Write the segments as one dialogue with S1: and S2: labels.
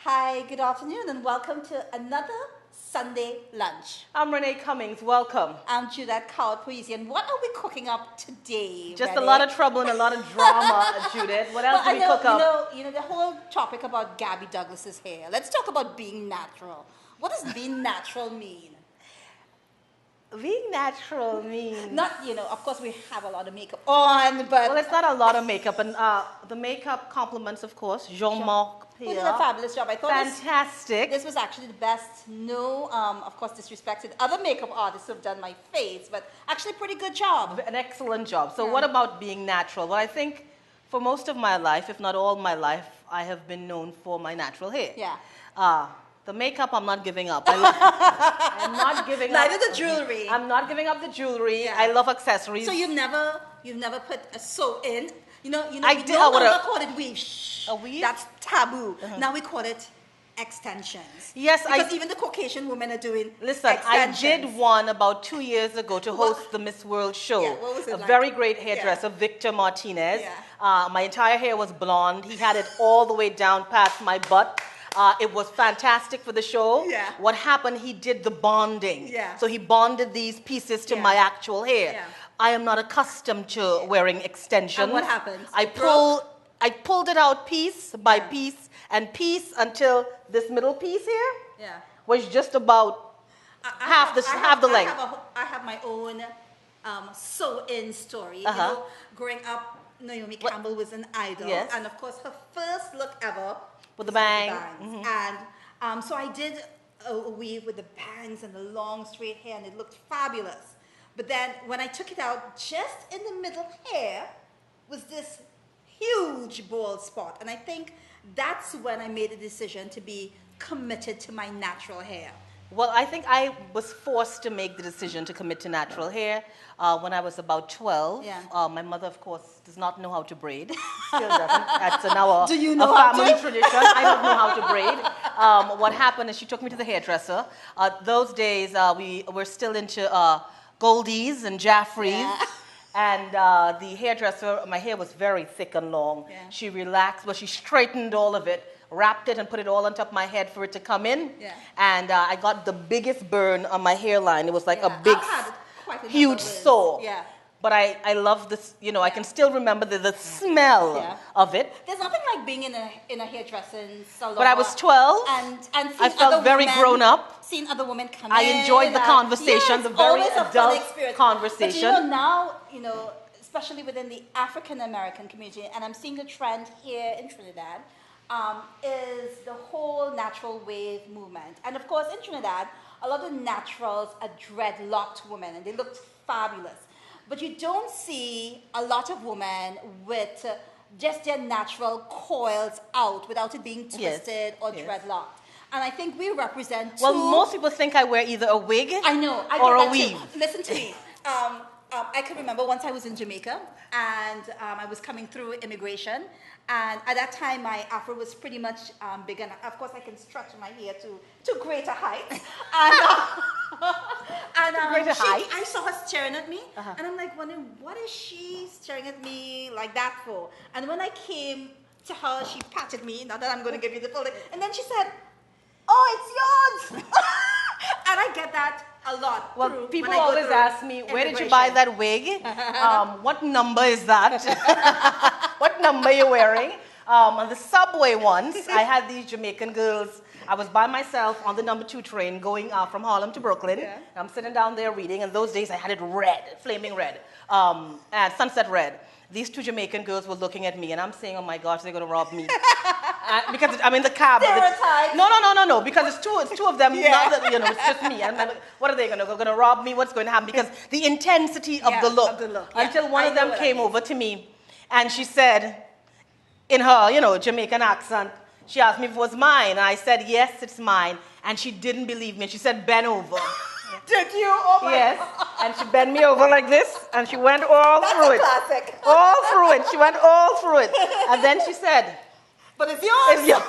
S1: Hi, good afternoon, and welcome to another Sunday lunch.
S2: I'm Renee Cummings. Welcome.
S1: I'm Judette, Coward-Puglisi, and what are we cooking up today?
S2: Just
S1: Renee?
S2: a lot of trouble and a lot of drama, Judith. What else do we cook up?
S1: You know the whole topic about Gabby Douglas's hair. Let's talk about being natural. What does being natural mean?
S2: Being natural means...
S1: Not, of course we have a lot of makeup on, but...
S2: Well, it's not a lot of makeup, and the makeup compliments, of course, Jean-Marc
S1: who did a fabulous job. I thought
S2: fantastic.
S1: This was actually the best. No, of course, disrespected other makeup artists who have done my face, but actually pretty good job.
S2: An excellent job. So
S1: Yeah.
S2: what about being natural? Well, I think for most of my life, if not all my life, I have been known for my natural hair.
S1: Yeah.
S2: The makeup, I'm not giving up. I'm not giving up.
S1: Neither the jewelry.
S2: I'm not giving up the jewelry.
S1: Yeah.
S2: I love accessories.
S1: So you've never put a sew in. We no
S2: did.
S1: longer call it weave.
S2: A weave?
S1: That's taboo. Now we call it extensions.
S2: Yes,
S1: because even the Caucasian women are doing
S2: Listen, I did one about 2 years ago to host the Miss World show.
S1: Yeah, what was it
S2: a
S1: like?
S2: very great hairdresser, Victor Martinez.
S1: Yeah.
S2: My entire hair was blonde. He had it all the way down past my butt. It was fantastic for the show.
S1: Yeah.
S2: What happened, he did the bonding.
S1: Yeah.
S2: So he bonded these pieces to my actual hair.
S1: Yeah.
S2: I am not accustomed to wearing extensions.
S1: And what happened?
S2: I pulled it out piece by piece and piece until this middle piece here was just about half the length.
S1: I have my own sew-in story. Growing up, Naomi Campbell was an idol.
S2: Yes.
S1: And of course, her first look ever
S2: With the bangs.
S1: And so I did a weave with the bangs and the long straight hair, and it looked fabulous. But then when I took it out, just in the middle hair was this huge bald spot. And I think that's when I made a decision to be committed to my natural hair.
S2: Well, I think I was forced to make the decision to commit to natural hair when I was about 12.
S1: Yeah.
S2: My mother, of course, does not know how to braid. Still doesn't. That's now
S1: Do you know
S2: a
S1: how
S2: family
S1: to?
S2: tradition. I don't know how to braid. What happened is she took me to the hairdresser. Those days, we were still into Goldies and Jaffreys.
S1: Yeah.
S2: And the hairdresser, my hair was very thick and long.
S1: Yeah.
S2: She relaxed, but she straightened all of it, wrapped it and put it all on top of my head for it to come in.
S1: Yeah.
S2: And I got the biggest burn on my hairline. It was like a
S1: I've
S2: big,
S1: had quite a number
S2: huge
S1: of those.
S2: sore.
S1: Yeah.
S2: But I love this, I can still remember the smell of it.
S1: There's nothing like being in a hairdressing salon.
S2: But I was 12.
S1: And
S2: I felt very grown up.
S1: Seeing other women come
S2: I
S1: in.
S2: enjoyed the conversation,
S1: yes,
S2: the very
S1: always a fun
S2: adult
S1: experience.
S2: conversation.
S1: But now, especially within the African American community, and I'm seeing the trend here in Trinidad, is the whole natural wave movement. And of course, in Trinidad, a lot of naturals are dreadlocked women, and they look fabulous. But you don't see a lot of women with just their natural coils out without it being twisted or dreadlocked. And I think we represent two...
S2: Well, most people think I wear either a wig
S1: I know, I
S2: or
S1: get
S2: a
S1: that
S2: weave.
S1: too. Listen to me. I can remember once I was in Jamaica, and I was coming through immigration, and at that time my afro was pretty much big, and of course I can stretch my hair to greater heights. And I saw her staring at me, and I'm like wondering, what is she staring at me like that for? And when I came to her, she patted me, not that I'm going to give you the full thing, and then she said, "Oh, it's yours." And I get that a lot.
S2: Well, people always ask me, where did you buy that wig? What number is that? What number are you wearing? On the subway once, I had these Jamaican girls. I was by myself on the number 2 train going from Harlem to Brooklyn.
S1: Yeah.
S2: I'm sitting down there reading, and those days I had it red, flaming red, and sunset red. These 2 Jamaican girls were looking at me, and I'm saying, oh my gosh, they're going to rob me. Because I'm in the cab.
S1: Stereotype.
S2: No, because it's two of them, not that, it's just me. And I'm like, what are they going to rob me? What's going to happen? Because the intensity of the look. Until one of them came over to me, and she said, in her, Jamaican accent, she asked me if it was mine, and I said, yes, it's mine. And she didn't believe me, and she said, bend over.
S1: Did you? Oh my
S2: Yes,
S1: God.
S2: and she bent me over like this, and she went all through it.
S1: Classic.
S2: All through it. She went all through it. And then she said,
S1: but it's yours.
S2: it's yours.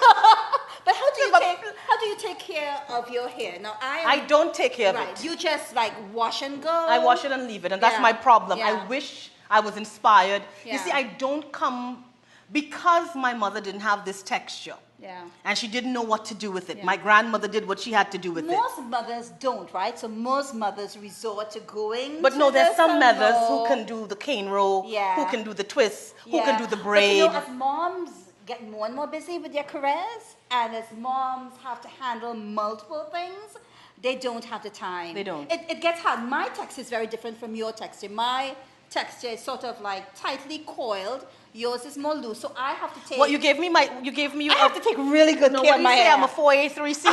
S1: But how do you take care of your hair? Now
S2: I don't take care of it.
S1: You just like wash and go.
S2: I wash it and leave it, and that's my problem. I wish I was inspired. You see, I don't come because my mother didn't have this texture.
S1: Yeah.
S2: And she didn't know what to do with it. Yeah. My grandmother did what she had to do with it.
S1: Most mothers don't, right? So most mothers resort to going
S2: But
S1: to
S2: no, there's some mothers
S1: salon.
S2: who can do the cane roll,
S1: Yeah.
S2: who can do the twist, who
S1: Yeah.
S2: can do the braid.
S1: But you know, as moms get more and more busy with their careers, and as moms have to handle multiple things, they don't have the time.
S2: They don't.
S1: It gets hard. My texture is very different from your texture. My texture is sort of like tightly coiled. Yours is more loose, so I have to take.
S2: What you gave me? I
S1: have to take really good care
S2: what
S1: of
S2: do
S1: my
S2: you say?
S1: hair.
S2: I'm a 4A3C.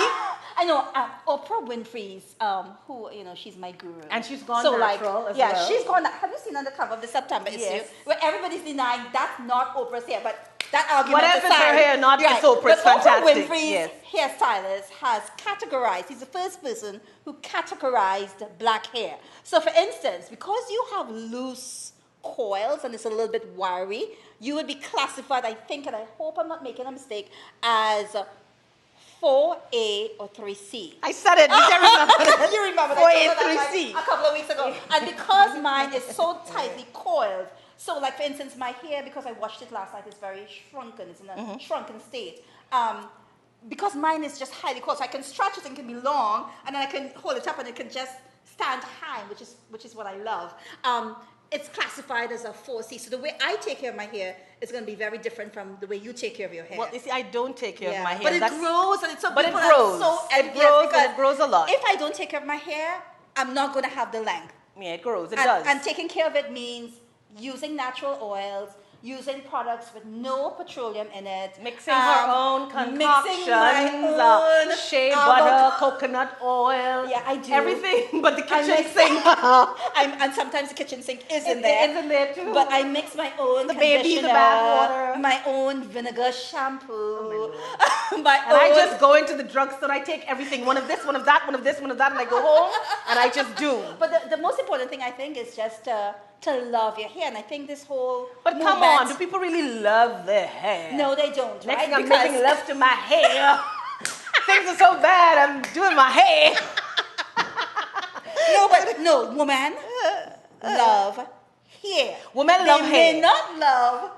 S1: I know Oprah Winfrey's, who she's my guru,
S2: and she's gone
S1: so
S2: natural
S1: like,
S2: as
S1: yeah,
S2: well.
S1: she's gone. Have you seen on the cover of the September issue where everybody's denying that's not Oprah's hair, but that argument
S2: whatever
S1: aside,
S2: her hair, not it's Oprah's
S1: but
S2: fantastic.
S1: Oprah Winfrey's hairstylist has categorized. He's the first person who categorized black hair. So, for instance, because you have loose coils and it's a little bit wiry, you would be classified, I think, and I hope I'm not making a mistake, as 4A or 3C.
S2: I said it. You can remember that.
S1: You remember
S2: 4A,
S1: that
S2: 3C.
S1: a couple of weeks ago. And because mine is so tightly coiled, so like for instance, my hair, because I washed it last night, is very shrunken. It's in a shrunken state. Because mine is just highly coiled, so I can stretch it and it can be long, and then I can hold it up and it can just stand high, which is what I love. It's classified as a 4C. So the way I take care of my hair is going to be very different from the way you take care of your hair.
S2: Well, you see, I don't take care of my hair.
S1: But it grows, and it's so
S2: But it
S1: people are
S2: grows.
S1: so
S2: It grows, and it grows a lot.
S1: If I don't take care of my hair, I'm not going to have the length.
S2: Yeah, it grows. It does.
S1: And taking care of it means using natural oils, using products with no petroleum in it.
S2: Mixing her own concoctions, shea
S1: avocado.
S2: butter, coconut oil.
S1: Yeah, I do.
S2: Everything but the kitchen
S1: mix-
S2: sink.
S1: And sometimes the kitchen sink is in there.
S2: It is in there too.
S1: But I mix my own
S2: The baby, the
S1: conditioner,
S2: bath water.
S1: my own vinegar shampoo.
S2: And I just go into the drugstore. I take everything, one of this, one of that, one of this, one of that, and I go home and I just do.
S1: But the most important thing I think is just to love your hair, and I think this whole
S2: But come on, do people really love their hair?
S1: No, they don't.
S2: Next
S1: right?
S2: thing I'm making love to my hair. Things are so bad. I'm doing my hair.
S1: No, women love hair.
S2: Women love hair.
S1: They may not love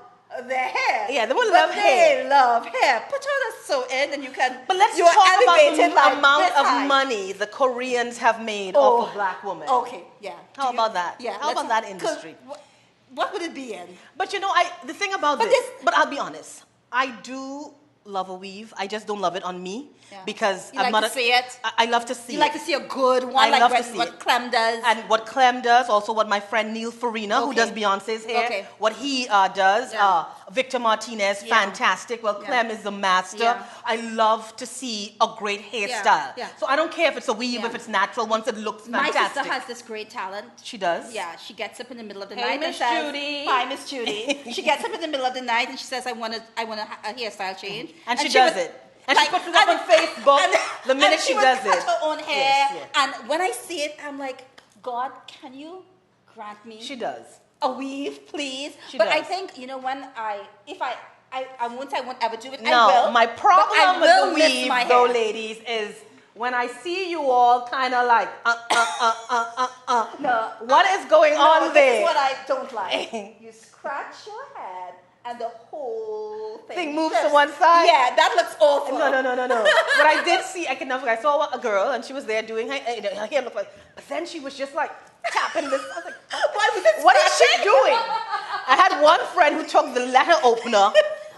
S1: their hair.
S2: Yeah, they will love
S1: hair. They love hair. Put on a sew in, and you can.
S2: But let's
S1: you're
S2: talk about
S1: elevated
S2: the
S1: like
S2: amount
S1: this
S2: of
S1: high.
S2: money the Koreans have made off of black women.
S1: Okay, yeah.
S2: How about that?
S1: Yeah.
S2: How about that industry?
S1: What would it be in?
S2: But you know, the thing about but I'll be honest. I do love a weave. I just don't love it on me because
S1: you like to see it.
S2: I love to see.
S1: You like to see a good one,
S2: I
S1: like
S2: love to see
S1: what Clem does.
S2: And what Clem does, also what my friend Neil Farina, who does Beyonce's hair, what he does. Victor Martinez, fantastic. Well, Clem is the master.
S1: Yeah.
S2: I love to see a great hairstyle.
S1: Yeah.
S2: So I don't care if it's a weave, if it's natural, once it looks fantastic.
S1: My sister has this great talent.
S2: She does?
S1: Yeah, she gets up in the middle of the
S2: Hey,
S1: night
S2: Miss
S1: and says,
S2: Judy.
S1: "Hi, Miss Judy." She gets up in the middle of the night and she says, "I want a hairstyle change."
S2: And she does it. And she puts it up on Facebook the minute she does it.
S1: She cut her own hair.
S2: Yes.
S1: And when I see it, I'm like, God, can you grant me
S2: She does.
S1: a weave, please?
S2: She
S1: but
S2: does.
S1: I think, when I won't ever do it.
S2: No,
S1: I will.
S2: my
S1: but I
S2: problem with
S1: will
S2: the
S1: miss
S2: weave,
S1: my
S2: though,
S1: hair.
S2: ladies, is when I see you all kind of like,
S1: No.
S2: what is going on
S1: This
S2: there?
S1: is what I don't like. You scratch your head and the whole
S2: Thing moves
S1: just-
S2: to one side?
S1: Yeah, that looks awful.
S2: No. But I did see, I can never forget, I saw a girl and she was there doing her hair looked like, but then she was just like tapping this. I was like,
S1: Why was it
S2: what is she
S1: scratching?
S2: doing? I had one friend who took the letter opener,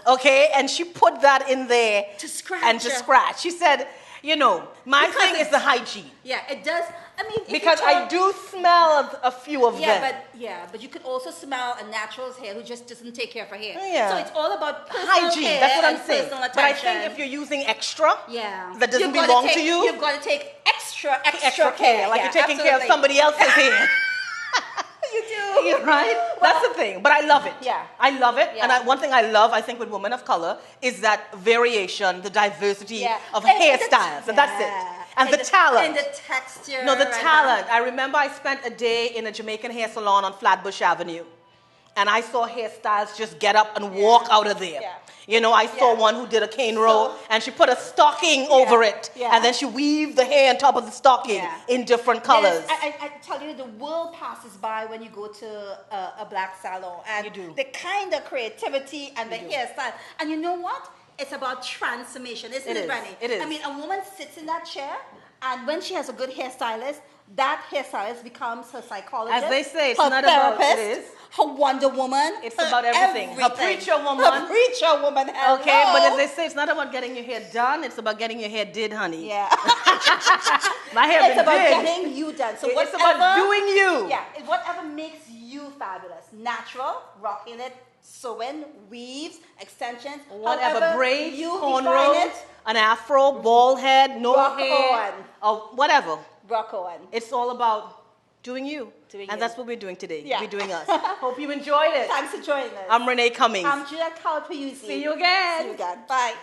S2: okay, and she put that in there
S1: To scratch.
S2: and to scratch. She said, my thing is the hygiene.
S1: Yeah, it does. I mean, if you
S2: Because I
S1: talk-
S2: do smell a few of them.
S1: but you could also smell a natural's hair who just doesn't take care of her hair.
S2: Yeah.
S1: So it's all about personal
S2: Hygiene,
S1: care
S2: that's what I'm
S1: and
S2: saying.
S1: personal
S2: But I
S1: attention.
S2: think if you're using extra, that doesn't
S1: You've gotta
S2: belong
S1: take-
S2: to you.
S1: You've got to take extra
S2: care, like
S1: Yeah,
S2: you're taking care of
S1: absolutely.
S2: somebody else's hair.
S1: You do.
S2: You're right? That's the thing. But I love it.
S1: Yeah.
S2: I love it.
S1: Yeah.
S2: And one thing I love, I think, with women of color is that variation, the diversity of
S1: And
S2: hairstyles. And that's it. And the talent.
S1: And the texture.
S2: No, the
S1: and
S2: talent. I remember I spent a day in a Jamaican hair salon on Flatbush Avenue. and I saw hairstyles just get up and walk out of there.
S1: Yeah.
S2: You know, I saw one who did a cane roll, and she put a stocking over it, and then she weaved the hair on top of the stocking in different colors.
S1: Yes, I tell you, the world passes by when you go to a black salon, and the kind of creativity and the hairstyle. And you know what? It's about transformation, isn't it, Renee?
S2: It is.
S1: I mean, a woman sits in that chair, and when she has a good hairstylist, that hairstylist becomes her psychologist,
S2: as they say, it's
S1: her
S2: not
S1: therapist,
S2: about it is.
S1: Her Wonder Woman.
S2: It's about everything. Her preacher woman.
S1: Her preacher woman. Hello.
S2: Okay, but as they say, it's not about getting your hair done. It's about getting your hair did, honey.
S1: Yeah.
S2: My hair
S1: It's about
S2: did.
S1: getting you done. So
S2: it's about doing you.
S1: Yeah. Whatever makes you fabulous. Natural, rocking it, sewing, weaves, extensions.
S2: Whatever, braids,
S1: you
S2: cornrows, an afro, bald head, no
S1: rock
S2: hair, or whatever.
S1: Rock on.
S2: It's all about doing you. And that's what we're doing today. We're doing us. Hope you enjoyed it.
S1: Thanks for joining us.
S2: I'm Renee Cummings.
S1: I'm Judette Coward-Puglisi.
S2: See you again.
S1: See you again. Bye.